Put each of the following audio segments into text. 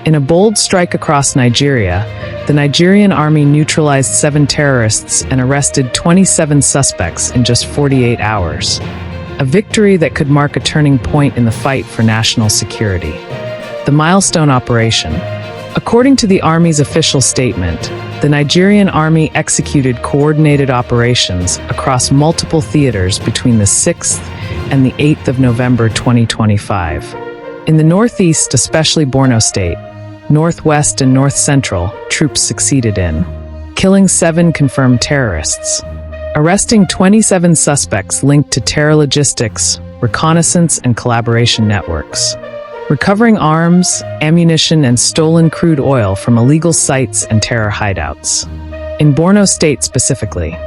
In a bold strike across Nigeria, the Nigerian Army neutralized 7 terrorists and arrested 27 suspects in just 48 hours. A victory that could mark a turning point in the fight for national security. The milestone operation. According to the Army's official statement, the Nigerian Army executed coordinated operations across multiple theaters between the 6th and the 8th of November 2025. In the Northeast, especially Borno State, Northwest and North Central, troops succeeded in killing 7 confirmed terrorists, arresting 27 suspects linked to terror logistics, reconnaissance, and collaboration networks, recovering arms, ammunition, and stolen crude oil from illegal sites and terror hideouts. In Borno State specifically,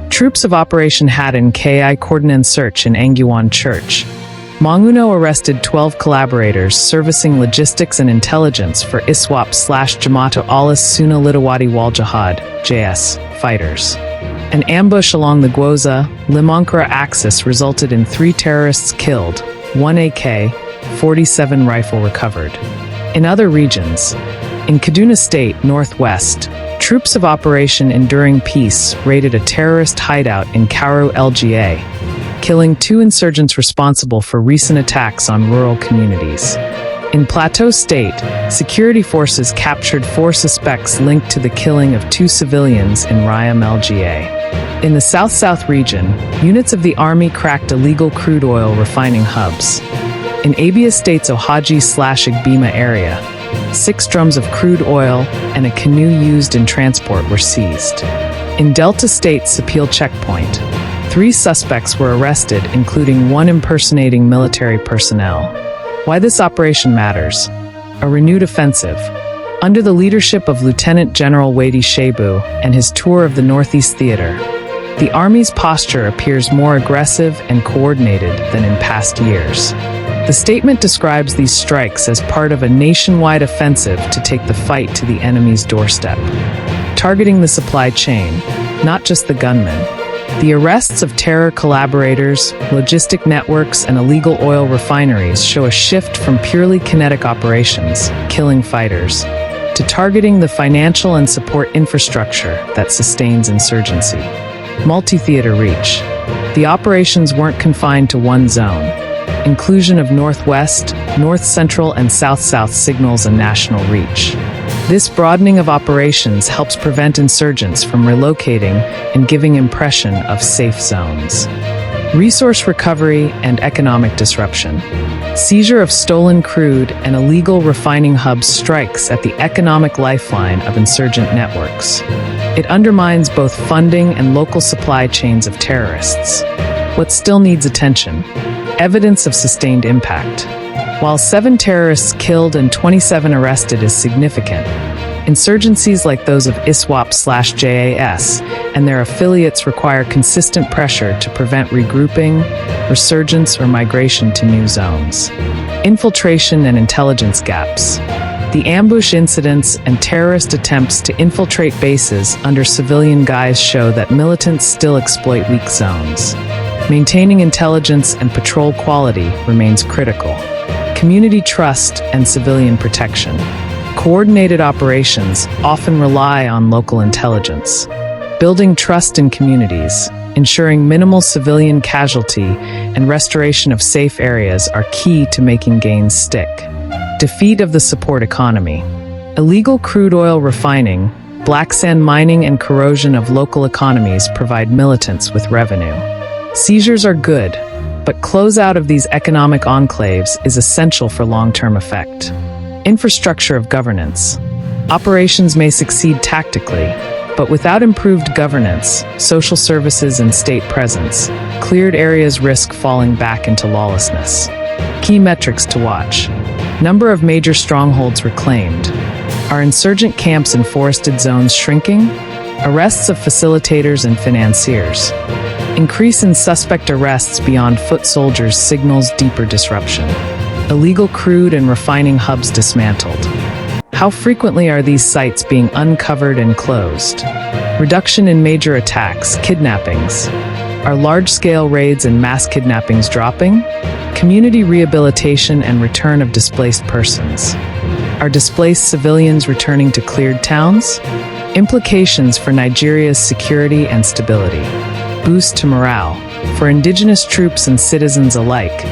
troops of Operation Haddon Ki Cordon Search in Anguwan Church, Manguno arrested 12 collaborators servicing logistics and intelligence for ISWAP/Jamaatul al-Sunnah Lidawati wal Jihad (JS) fighters. An ambush along the Gwoza-Limankara axis resulted in 3 terrorists killed, 1 AK-47 rifle recovered. In other regions, in Kaduna State, Northwest, troops of Operation Enduring Peace raided a terrorist hideout in Kauru LGA, killing 2 insurgents responsible for recent attacks on rural communities. In Plateau State, security forces captured 4 suspects linked to the killing of 2 civilians in Rayam LGA. In the South-South region, units of the Army cracked illegal crude oil refining hubs. In Abia States' Ohaji/Igbima area, 6 drums of crude oil and a canoe used in transport were seized. In Delta State's Sapil checkpoint, 3 suspects were arrested, including 1 impersonating military personnel. Why this operation matters? A renewed offensive. Under the leadership of Lieutenant General Wadi Shebu and his tour of the Northeast Theater, the Army's posture appears more aggressive and coordinated than in past years. The statement describes these strikes as part of a nationwide offensive to take the fight to the enemy's doorstep, targeting the supply chain, not just the gunmen. The arrests of terror collaborators, logistic networks, and illegal oil refineries show a shift from purely kinetic operations, killing fighters, to targeting the financial and support infrastructure that sustains insurgency. Multi-theater reach. The operations weren't confined to one zone. Inclusion of Northwest, North Central, and South-South signals a national reach. This broadening of operations helps prevent insurgents from relocating and giving impression of safe zones. Resource recovery and economic disruption. Seizure of stolen crude and illegal refining hubs strikes at the economic lifeline of insurgent networks. It undermines both funding and local supply chains of terrorists. What still needs attention? Evidence of sustained impact. While 7 terrorists killed and 27 arrested is significant, insurgencies like those of ISWAP/JAS and their affiliates require consistent pressure to prevent regrouping, resurgence, or migration to new zones. Infiltration and intelligence gaps. The ambush incidents and terrorist attempts to infiltrate bases under civilian guise show that militants still exploit weak zones. Maintaining intelligence and patrol quality remains critical. Community trust and civilian protection. Coordinated operations often rely on local intelligence. Building trust in communities, ensuring minimal civilian casualty, and restoration of safe areas are key to making gains stick. Defeat of the support economy. Illegal crude oil refining, black sand mining, and corrosion of local economies provide militants with revenue. Seizures are good, but closeout of these economic enclaves is essential for long-term effect. Infrastructure of governance. Operations may succeed tactically, but without improved governance, social services, and state presence, cleared areas risk falling back into lawlessness. Key metrics to watch. Number of major strongholds reclaimed. Are insurgent camps in forested zones shrinking? Arrests of facilitators and financiers. Increase in suspect arrests beyond foot soldiers signals deeper disruption. Illegal crude and refining hubs dismantled. How frequently are these sites being uncovered and closed? Reduction in major attacks, kidnappings. Are large-scale raids and mass kidnappings dropping? Community rehabilitation and return of displaced persons. Are displaced civilians returning to cleared towns? Implications for Nigeria's security and stability. Boost to morale. For indigenous troops and citizens alike,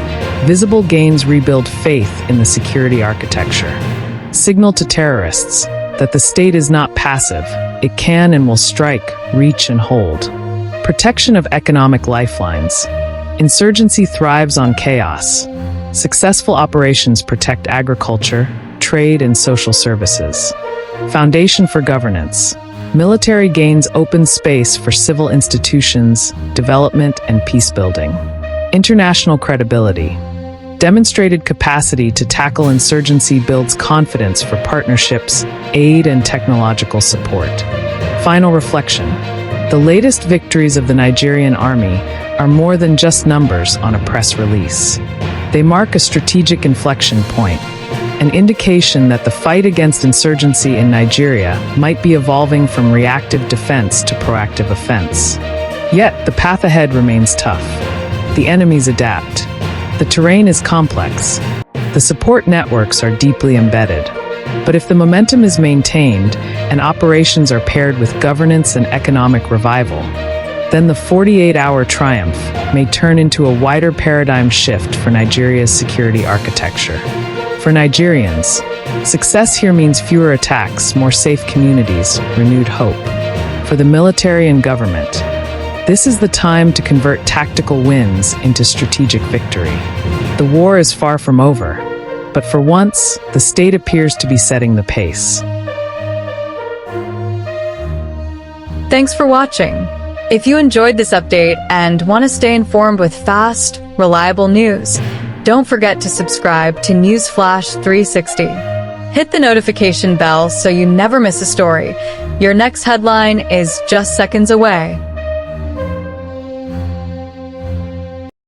visible gains rebuild faith in the security architecture. Signal to terrorists that the state is not passive. It can and will strike, reach, and hold. Protection of economic lifelines. Insurgency thrives on chaos. Successful operations protect agriculture, trade, and social services. Foundation for governance. Military gains open space for civil institutions, development, and peacebuilding. International credibility. Demonstrated capacity to tackle insurgency builds confidence for partnerships, aid, and technological support. Final reflection. The latest victories of the Nigerian Army are more than just numbers on a press release. They mark a strategic inflection point, an indication that the fight against insurgency in Nigeria might be evolving from reactive defense to proactive offense. Yet, the path ahead remains tough. The enemies adapt. The terrain is complex. The support networks are deeply embedded. But if the momentum is maintained and operations are paired with governance and economic revival, then the 48-hour triumph may turn into a wider paradigm shift for Nigeria's security architecture. For Nigerians, success here means fewer attacks, more safe communities, renewed hope. For the military and government, this is the time to convert tactical wins into strategic victory. The war is far from over, but for once, the state appears to be setting the pace. Thanks for watching. If you enjoyed this update and want to stay informed with fast, reliable news, don't forget to subscribe to Newsflash 360. Hit the notification bell so you never miss a story. Your next headline is just seconds away.